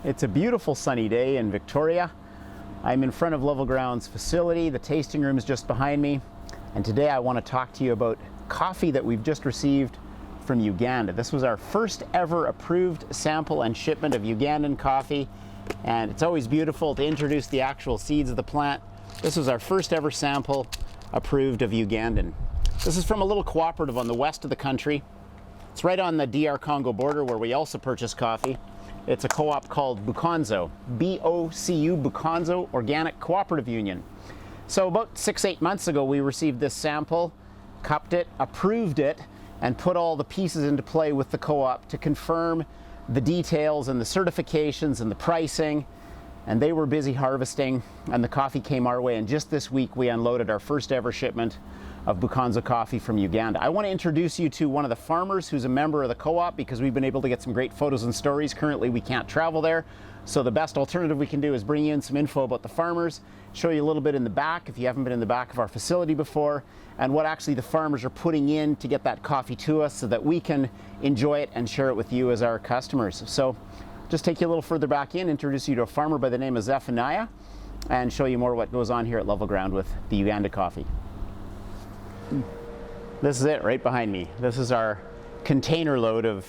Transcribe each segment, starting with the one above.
It's a beautiful sunny day in Victoria. I'm in front of Level Ground's facility. The tasting room is just behind me. And today I want to talk to you about coffee that we've just received from Uganda. This was our first ever approved sample and shipment of Ugandan coffee. And it's always beautiful to introduce the actual seeds of the plant. This was our first ever sample approved of Ugandan. This is from a little cooperative on the west of the country. It's right on the DR Congo border where we also purchase coffee. It's a co-op called Bukonzo, BOCU, Bukonzo Organic Cooperative Union. So about 6-8 months ago, we received this sample, cupped it, approved it, and put all the pieces into play with the co-op to confirm the details and the certifications and the pricing. And they were busy harvesting, and the coffee came our way. And just this week, we unloaded our first ever shipment of Bukonzo coffee from Uganda. I want to introduce you to one of the farmers who's a member of the co-op because we've been able to get some great photos and stories. Currently, we can't travel there. So the best alternative we can do is bring you in some info about the farmers, show you a little bit in the back if you haven't been in the back of our facility before, and what actually the farmers are putting in to get that coffee to us so that we can enjoy it and share it with you as our customers. So just take you a little further back in, introduce you to a farmer by the name of Zephaniah, and show you more what goes on here at Level Ground with the Uganda coffee. This is it right behind me. This is our container load of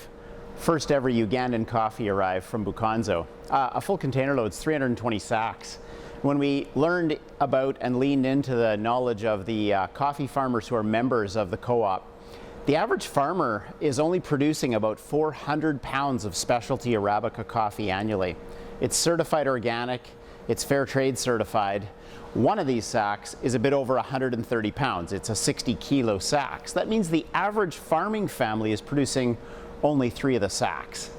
first ever Ugandan coffee arrived from Bukonzo. A full container load is 320 sacks. When we learned about and leaned into the knowledge of the coffee farmers who are members of the co-op, the average farmer is only producing about 400 pounds of specialty Arabica coffee annually. It's certified organic, it's fair trade certified. One of these sacks is a bit over 130 pounds. It's a 60 kilo sack. So that means the average farming family is producing only 3 of the sacks.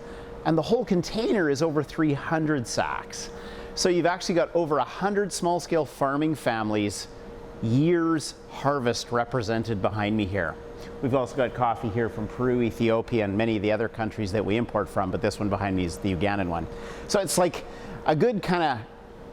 And the whole container is over 300 sacks. So you've actually got over 100 small-scale farming families, years harvest represented behind me here. We've also got coffee here from Peru, Ethiopia, and many of the other countries that we import from, but this one behind me is the Ugandan one. So it's like a good kind of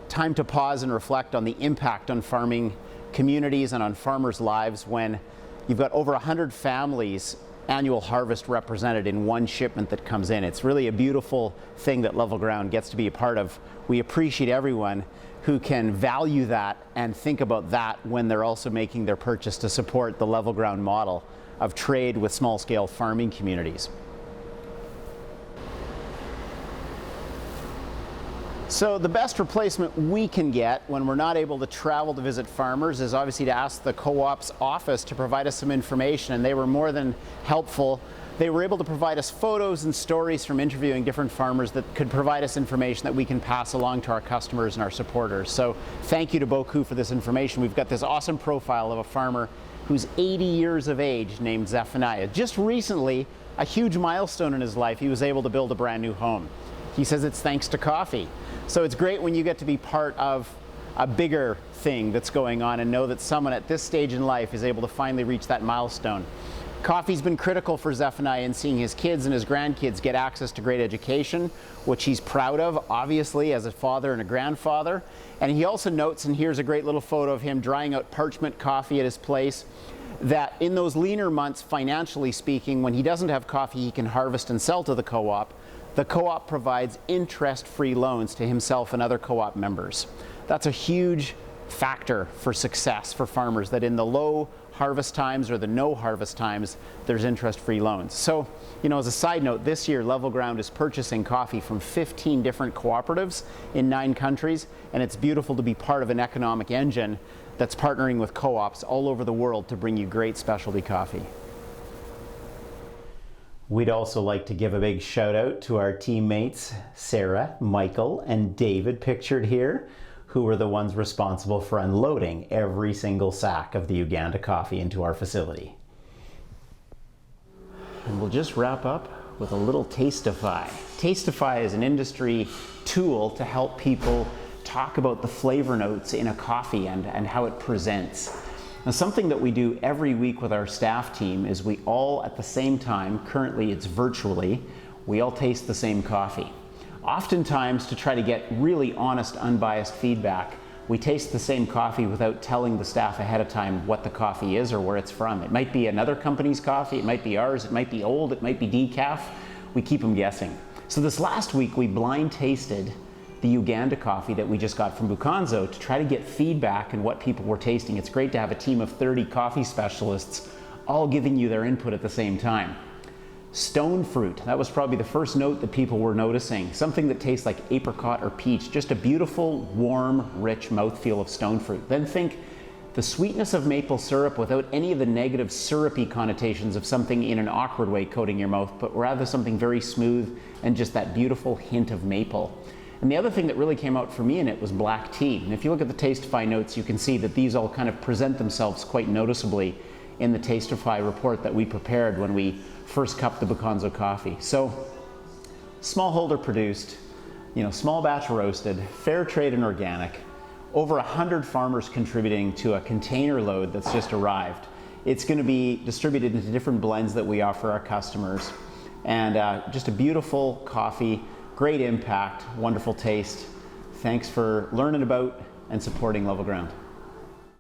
time to pause and reflect on the impact on farming communities and on farmers' lives when you've got over 100 families annual harvest represented in one shipment that comes in. It's really a beautiful thing that Level Ground gets to be a part of. We appreciate everyone who can value that and think about that when they're also making their purchase to support the Level Ground model of trade with small-scale farming communities. So the best replacement we can get when we're not able to travel to visit farmers is obviously to ask the co-op's office to provide us some information, and they were more than helpful. They were able to provide us photos and stories from interviewing different farmers that could provide us information that we can pass along to our customers and our supporters. So thank you to BOCU for this information. We've got this awesome profile of a farmer who's 80 years of age named Zephaniah. Just recently, a huge milestone in his life, he was able to build a brand new home. He says it's thanks to coffee. So it's great when you get to be part of a bigger thing that's going on and know that someone at this stage in life is able to finally reach that milestone. Coffee's been critical for Zephaniah in seeing his kids and his grandkids get access to great education, which he's proud of, obviously, as a father and a grandfather. And he also notes, and here's a great little photo of him drying out parchment coffee at his place, that in those leaner months, financially speaking, when he doesn't have coffee he can harvest and sell to the co-op, the co-op provides interest-free loans to himself and other co-op members. That's a huge factor for success for farmers, that in the low harvest times or the no harvest times, there's interest-free loans. So, you know, as a side note, this year Level Ground is purchasing coffee from 15 different cooperatives in 9 countries, and it's beautiful to be part of an economic engine that's partnering with co-ops all over the world to bring you great specialty coffee. We'd also like to give a big shout out to our teammates, Sarah, Michael, and David, pictured here, who were the ones responsible for unloading every single sack of the Uganda coffee into our facility. And we'll just wrap up with a little Tasteify. Tasteify is an industry tool to help people talk about the flavor notes in a coffee and how it presents. Now, something that we do every week with our staff team is we all at the same time, currently it's virtually, we all taste the same coffee. Oftentimes, to try to get really honest, unbiased feedback, we taste the same coffee without telling the staff ahead of time what the coffee is or where it's from. It might be another company's coffee, it might be ours, it might be old, it might be decaf. We keep them guessing. So this last week we blind tasted the Uganda coffee that we just got from Bukonzo to try to get feedback on what people were tasting. It's great to have a team of 30 coffee specialists all giving you their input at the same time. Stone fruit, that was probably the first note that people were noticing. Something that tastes like apricot or peach, just a beautiful, warm, rich mouthfeel of stone fruit. Then think the sweetness of maple syrup without any of the negative syrupy connotations of something in an awkward way coating your mouth, but rather something very smooth and just that beautiful hint of maple. And the other thing that really came out for me in it was black tea. And if you look at the Tasteify notes, you can see that these all kind of present themselves quite noticeably in the Tasteify report that we prepared when we first cupped the Bukonzo coffee. So, smallholder produced, small batch roasted, fair trade and organic, over 100 farmers contributing to a container load that's just arrived. It's going to be distributed into different blends that we offer our customers. And just a beautiful coffee, great impact, wonderful taste. Thanks for learning about and supporting Level Ground.